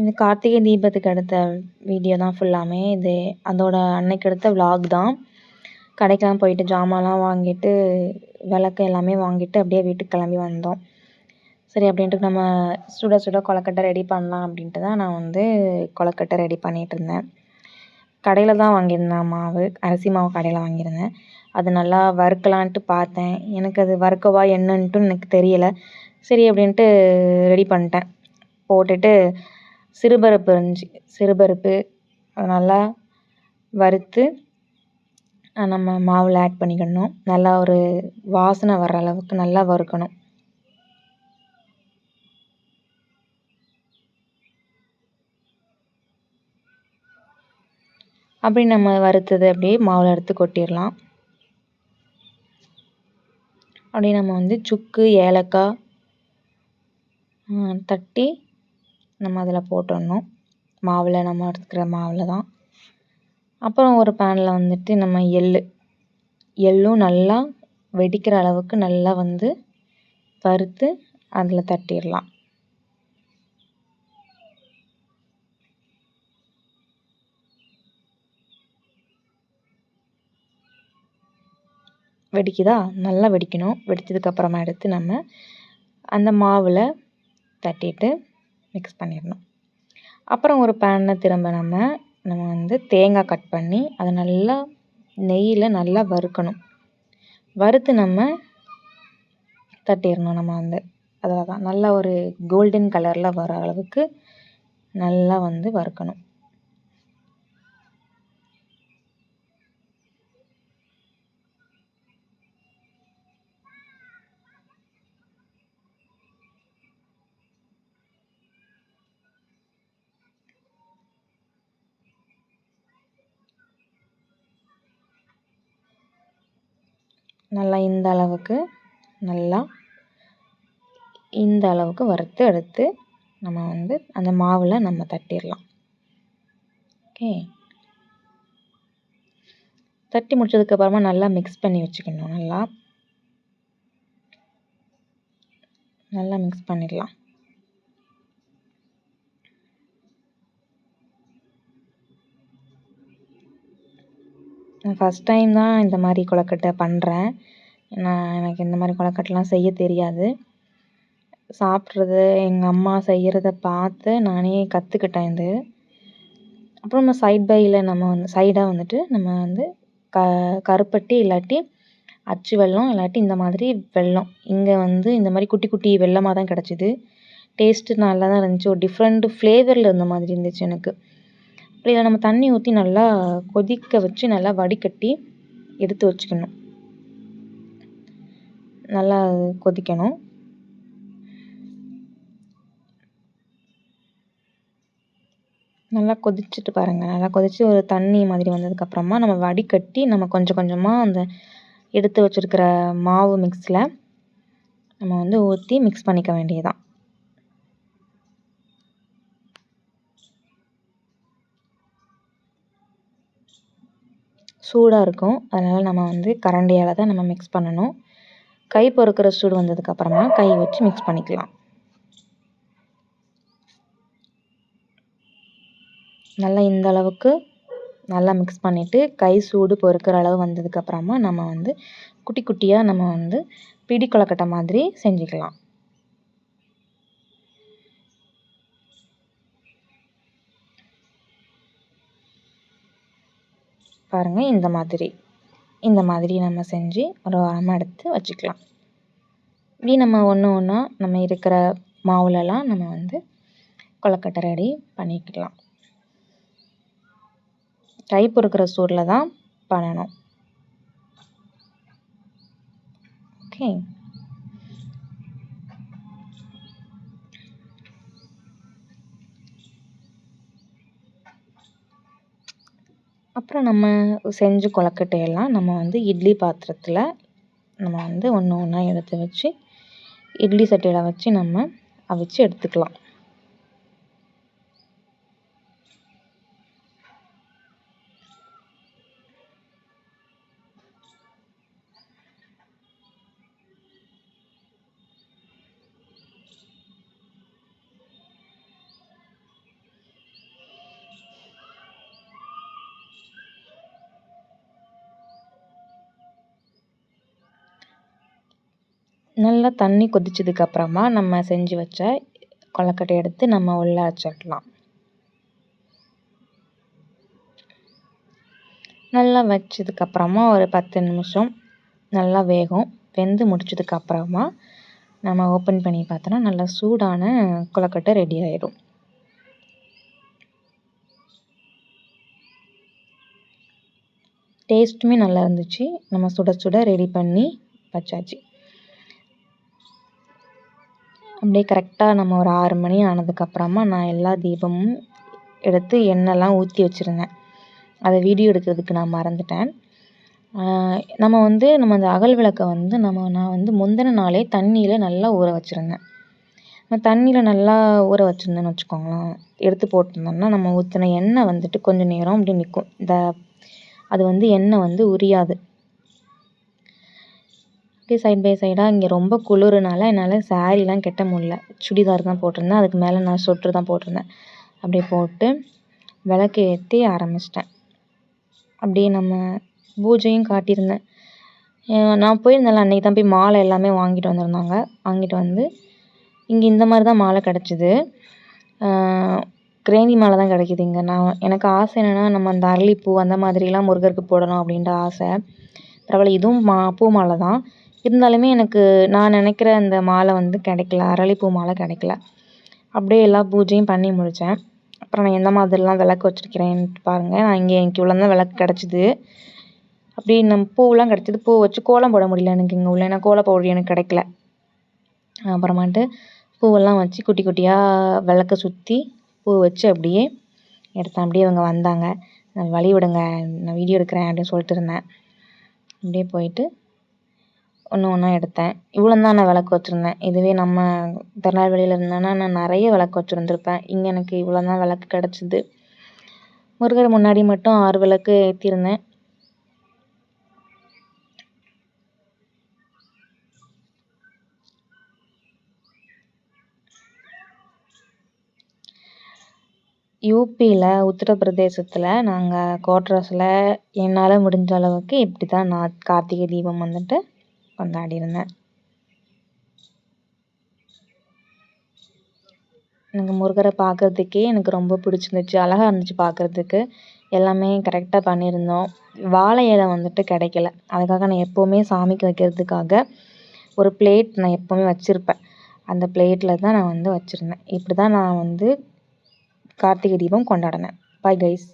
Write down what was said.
இந்த கார்த்திகை தீபத்துக்கு எடுத்த வீடியோ தான் ஃபுல்லாமே. இது அதோட அன்னைக்கு எடுத்த விலாக் தான். கடைக்கெல்லாம் போயிட்டு ஜாமான்லாம் வாங்கிட்டு விளக்கு எல்லாமே வாங்கிட்டு அப்படியே வீட்டுக்கு கிளம்பி வந்தோம். சரி அப்படின்ட்டு நம்ம சுட சுட கொழுக்கட்டை ரெடி பண்ணலாம் அப்படின்ட்டு தான் நான் வந்து கொழுக்கட்டை ரெடி பண்ணிகிட்ருந்தேன். கடையில் தான் வாங்கியிருந்தேன் மாவு, அரிசி மாவு கடையில் வாங்கியிருந்தேன். அது நல்லா வறுக்கலான்ட்டு பார்த்தேன். எனக்கு அது வறுக்கவா என்னன்ட்டு எனக்கு தெரியலை. சரி அப்படின்ட்டு ரெடி பண்ணிட்டேன். போட்டுட்டு சிறுபருப்பு இருந்துச்சு, சிறுபருப்பு நல்லா வறுத்து நம்ம மாவில் ஆட் பண்ணிக்கணும். நல்லா ஒரு வாசனை வர்ற அளவுக்கு நல்லா வறுக்கணும். அப்படி நம்ம வறுத்தது அப்படியே மாவில் எடுத்து கொட்டிடலாம். அப்படியே நம்ம வந்து சுக்கு, ஏலக்காய் தட்டி நம்ம அதில் போட்டுடணும். மாவில் நம்ம எடுத்துக்கிற மாவில் தான். அப்புறம் ஒரு பேனில் வந்துட்டு நம்ம எள்ளும் நல்லா வெடிக்கிற அளவுக்கு நல்லா வந்து வறுத்து அதில் தட்டிடலாம். வெடிக்குதா? நல்லா வெடிக்கணும். வெடித்ததுக்கப்புறமா எடுத்து நம்ம அந்த மாவில் தட்டிட்டு மிக்ஸ் பண்ணிடணும். அப்புறம் ஒரு பேனில் திரும்ப நம்ம வந்து தேங்காய் கட் பண்ணி அதை நல்லா நெய்யில் நல்லா வறுக்கணும். வறுத்து நம்ம தட்டிடணும். நம்ம வந்து அதான் நல்லா ஒரு கோல்டன் கலரில் வர அளவுக்கு நல்லா வந்து வறுக்கணும். நல்லா இந்த அளவுக்கு வறுத்து எடுத்து நம்ம வந்து அந்த மாவில் நம்ம தட்டிடலாம். ஓகே, தட்டி முடிச்சதுக்கப்புறமா நல்லா மிக்ஸ் பண்ணி வச்சுக்கணும். நல்லா மிக்ஸ் பண்ணிடலாம். நான் ஃபஸ்ட் டைம் தான் இந்த மாதிரி கொழுக்கட்டை பண்ணுறேன். எனக்கு இந்த மாதிரி கொழுக்கட்டைலாம் செய்ய தெரியாது. சாப்பிட்றது எங்கள் அம்மா செய்கிறத பார்த்து நானே கற்றுக்கிட்டேன் இது. அப்புறம் நம்ம சைடாக வந்துட்டு நம்ம வந்து கருப்பட்டி இல்லாட்டி அச்சு வெல்லம் இல்லாட்டி இந்த மாதிரி வெல்லம். இங்கே வந்து இந்த மாதிரி குட்டி குட்டி வெல்லமாக தான் கிடச்சிது. டேஸ்ட்டு நல்லா தான் இருந்துச்சு. ஒரு டிஃப்ரெண்ட் ஃப்ளேவரில் இருந்த மாதிரி இருந்துச்சு எனக்கு. அப்படி இதை நம்ம தண்ணி ஊற்றி நல்லா கொதிக்க வச்சு நல்லா வடிகட்டி எடுத்து வச்சுக்கணும். நல்லா கொதிக்கணும். நல்லா கொதிச்சுட்டு பாருங்கள். நல்லா கொதித்து ஒரு தண்ணி மாதிரி வந்ததுக்கப்புறமா நம்ம வடிகட்டி நம்ம கொஞ்சம் கொஞ்சமாக அந்த எடுத்து வச்சுருக்கிற மாவு மிக்ஸில் நம்ம வந்து ஊற்றி மிக்ஸ் பண்ணிக்க வேண்டியதுதான். சூடாக இருக்கும். அதனால் நம்ம வந்து கரண்டியால் தான் நம்ம மிக்ஸ் பண்ணணும். கை பொறுக்கிற சூடு வந்ததுக்கப்புறமா கை வச்சு மிக்ஸ் பண்ணிக்கலாம். நல்லா இந்த அளவுக்கு நல்லா மிக்ஸ் பண்ணிவிட்டு கை சூடு பொறுக்கிற அளவு வந்ததுக்கப்புறமா நம்ம வந்து குட்டி குட்டியாக நம்ம வந்து பிடி கொழுக்கட்டை மாதிரி செஞ்சுக்கலாம். பாருங்கள், இந்த மாதிரி நம்ம செஞ்சு ஒரு வாரமாக எடுத்து வச்சுக்கலாம். இப்படி நம்ம ஒன்றா நம்ம இருக்கிற மாவுலலாம் நம்ம வந்து கொழுக்கட்டை ரெடி பண்ணிக்கலாம். கை பொறுக்கிற சூடில் தான் பண்ணணும். ஓகே, அப்புறம் நம்ம செஞ்ச கொழுக்கட்டையெல்லாம் நம்ம வந்து இட்லி பாத்திரத்தில் நம்ம வந்து ஒன்றா எடுத்து வச்சு இட்லி சட்டியில் வச்சு நம்ம அவிச்சு எடுத்துக்கலாம். நல்லா தண்ணி கொதிச்சதுக்கப்புறமா நம்ம செஞ்சு வச்ச கொழுக்கட்டை எடுத்து நம்ம உள்ள வச்சிடலாம். நல்லா வச்சதுக்கப்புறமா ஒரு 10 நிமிஷம் நல்லா வேகும். வெந்து முடிச்சதுக்கப்புறமா நம்ம ஓப்பன் பண்ணி பார்த்தோன்னா நல்லா சூடான கொழுக்கட்டை ரெடி ஆயிடும். டேஸ்ட்டுமே நல்லா இருந்துச்சு. நம்ம சுட சுட ரெடி பண்ணி வச்சாச்சு. அப்படியே கரெக்டாக நம்ம ஒரு 6 மணி ஆனதுக்கப்புறமா நான் எல்லா தீபமும் எடுத்து எண்ணெய்லாம் ஊற்றி வச்சுருந்தேன். அதை வீடியோ எடுக்கிறதுக்கு நான் மறந்துட்டேன். நம்ம அந்த அகல் விளக்கை நான் முந்தின நாளே தண்ணியில் நல்லா ஊற வச்சுருந்தேன். தண்ணியில் நல்லா ஊற வச்சுருந்தேன்னு வச்சுக்கோங்களேன், எடுத்து போட்டிருந்தோம்னா நம்ம ஊற்றின எண்ணெய் கொஞ்சம் நேரம் அப்படி நிற்கும். அது எண்ணெய் உரியாது. அப்படியே சைட் பை சைடாக இங்கே ரொம்ப குளிருனால என்னால் சாரீலாம் கட்ட முடியல. சுடிதார் தான் போட்டிருந்தேன். அதுக்கு மேலே நான் சொட்ரு தான் போட்டிருந்தேன். அப்படியே போட்டு விளக்கு ஏற்றி ஆரம்பிச்சிட்டேன். அப்படியே நம்ம பூஜையும் காட்டியிருந்தேன். நான் போயிருந்தேன்ல அன்றைக்கி தான் போய் மாலை எல்லாமே வாங்கிட்டு வந்திருந்தாங்க. வாங்கிட்டு வந்து இங்கே இந்த மாதிரி தான் மாலை கிடச்சிது. கிரேந்தி மாலை தான் கிடைக்கிது இங்கே. எனக்கு ஆசை என்னென்னா நம்ம அந்த அரளிப்பூ அந்த மாதிரிலாம் முருகருக்கு போடணும் அப்படின்ற ஆசை. பரவாயில்ல, இதுவும் பூ மாலை தான். இருந்தாலுமே எனக்கு நான் நினைக்கிற அந்த மாலை கிடைக்கல. அரளிப்பூ மாலை கிடைக்கல. அப்படியே எல்லா பூஜையும் பண்ணி முடித்தேன். அப்புறம் நான் எந்த மாதிரிலாம் விளக்கு வச்சுருக்கிறேன்ட்டு பாருங்கள். எனக்கு இவ்வளோ தான் விளக்கு கிடச்சிது. அப்படி நம்ம பூவெலாம் கிடச்சிது. பூ வச்சு கோலம் போட முடியல எனக்கு இங்கே உள்ள. ஏன்னா கோல பவுடர் எனக்கு கிடைக்கல. அப்புறமாட்டு பூவெல்லாம் வச்சு குட்டி குட்டியாக விளக்க சுற்றி பூ வச்சு அப்படியே எடுத்தேன். அப்படியே இவங்க வந்தாங்க. வழி விடுங்க, நான் வீடியோ எடுக்கிறேன் அப்படின்னு சொல்லிட்டு இருந்தேன். அப்படியே போயிட்டு ஒன்றா எடுத்தேன். இவ்வளோ தான் நான் விளக்கு வச்சுருந்தேன். இதுவே நம்ம திருநெல்வேலியில் இருந்தேன்னா நான் நிறைய விளக்கு வச்சுருந்துருப்பேன். இங்கே எனக்கு இவ்வளோ தான் விளக்கு கிடச்சிது. முருகர் முன்னாடி மட்டும் 6 விளக்கு ஏற்றிருந்தேன். யூபியில் உத்தரப்பிரதேசத்தில் நாங்கள் குவார்ட்டர்ஸில் என்னால் முடிஞ்ச அளவுக்கு இப்படி தான் நான் கார்த்திகை தீபம் கொண்டாடியிருந்தேன். எனக்கு முருகரை பார்க்குறதுக்கே எனக்கு ரொம்ப பிடிச்சிருந்துச்சு. அழகாக இருந்துச்சு பார்க்குறதுக்கு. எல்லாமே கரெக்டாக பண்ணியிருந்தோம். வாழை இலை கிடைக்கல. அதுக்காக நான் எப்போவுமே சாமிக்கு வைக்கிறதுக்காக ஒரு பிளேட் நான் எப்போவுமே வச்சுருப்பேன். அந்த பிளேட்டில் தான் நான் வச்சுருந்தேன். இப்படி தான் நான் கார்த்திகை தீபம் கொண்டாடினேன். Bye guys.